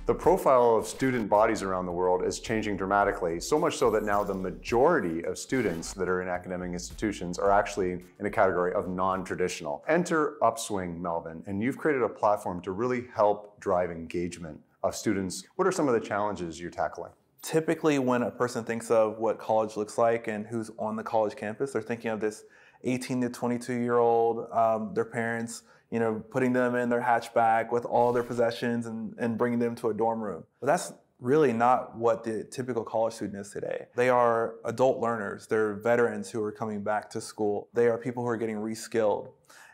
The profile of student bodies around the world is changing dramatically, so much so that now the majority of students that are in academic institutions are actually in a category of non-traditional. Enter Upswing, Melvin, and you've created a platform to really help drive engagement of students. What are some of the challenges you're tackling? Typically, when a person thinks of what college looks like and who's on the college campus, they're thinking of this 18 to 22-year-old, their parents, putting them in their hatchback with all their possessions and bringing them to a dorm room. But that's really not what the typical college student is today. They are adult learners. They're veterans who are coming back to school. They are people who are getting reskilled.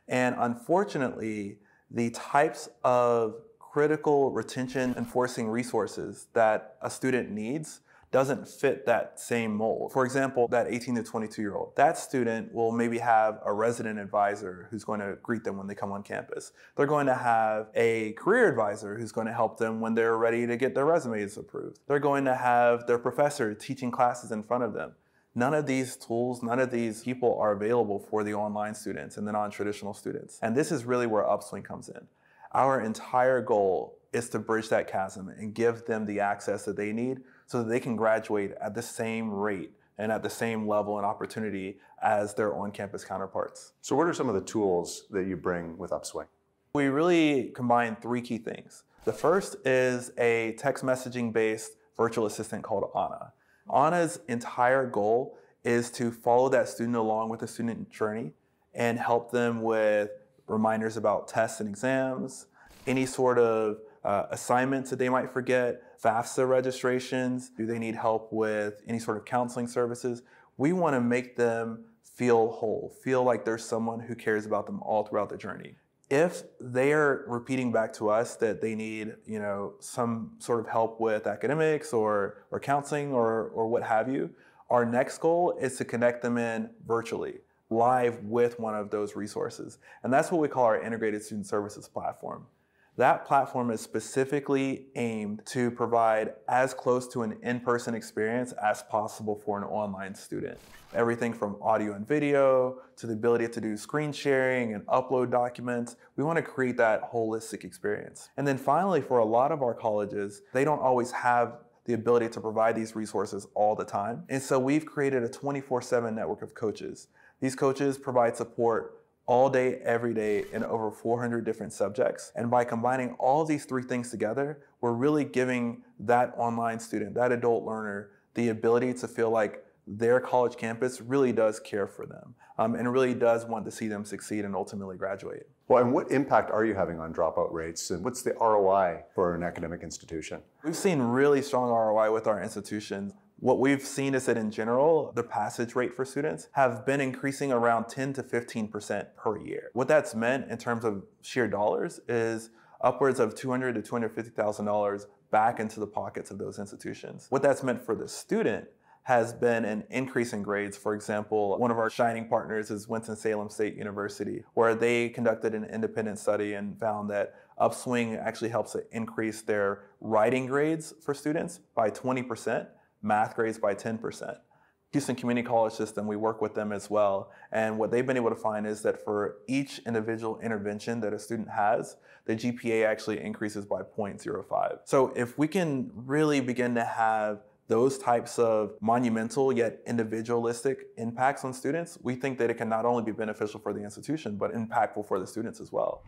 And unfortunately, the types of critical retention enforcing resources that a student needs doesn't fit that same mold. For example, that 18 to 22-year-old, that student will maybe have a resident advisor who's going to greet them when they come on campus. They're going to have a career advisor who's going to help them when they're ready to get their resumes approved. They're going to have their professor teaching classes in front of them. None of these tools, none of these people are available for the online students and the non-traditional students. And this is really where Upswing comes in. Our entire goal is to bridge that chasm and give them the access that they need so that they can graduate at the same rate and at the same level and opportunity as their on-campus counterparts. So what are some of the tools that you bring with Upswing? We really combine three key things. The first is a text messaging-based virtual assistant called Anna. Anna's entire goal is to follow that student along with the student journey and help them with reminders about tests and exams, any sort of assignments that they might forget, FAFSA registrations, do they need help with any sort of counseling services. We want to make them feel whole, feel like there's someone who cares about them all throughout the journey. If they're repeating back to us that they need, some sort of help with academics or counseling or what have you, our next goal is to connect them in virtually, live with one of those resources. And that's what we call our integrated student services platform. That platform is specifically aimed to provide as close to an in-person experience as possible for an online student. Everything from audio and video to the ability to do screen sharing and upload documents. We want to create that holistic experience. And then finally, for a lot of our colleges, they don't always have the ability to provide these resources all the time. And so we've created a 24/7 network of coaches. These coaches provide support all day, every day in over 400 different subjects. And by combining all these three things together, we're really giving that online student, that adult learner, the ability to feel like their college campus really does care for them and really does want to see them succeed and ultimately graduate. Well, and what impact are you having on dropout rates, and what's the ROI for an academic institution? We've seen really strong ROI with our institutions. What we've seen is that in general, the passage rate for students have been increasing around 10 to 15% per year. What that's meant in terms of sheer dollars is upwards of $200,000 to $250,000 back into the pockets of those institutions. What that's meant for the student has been an increase in grades. For example, one of our shining partners is Winston-Salem State University, where they conducted an independent study and found that Upswing actually helps to increase their writing grades for students by 20%, math grades by 10%. Houston Community College System, we work with them as well. And what they've been able to find is that for each individual intervention that a student has, the GPA actually increases by 0.05. So if we can really begin to have those types of monumental yet individualistic impacts on students, we think that it can not only be beneficial for the institution, but impactful for the students as well.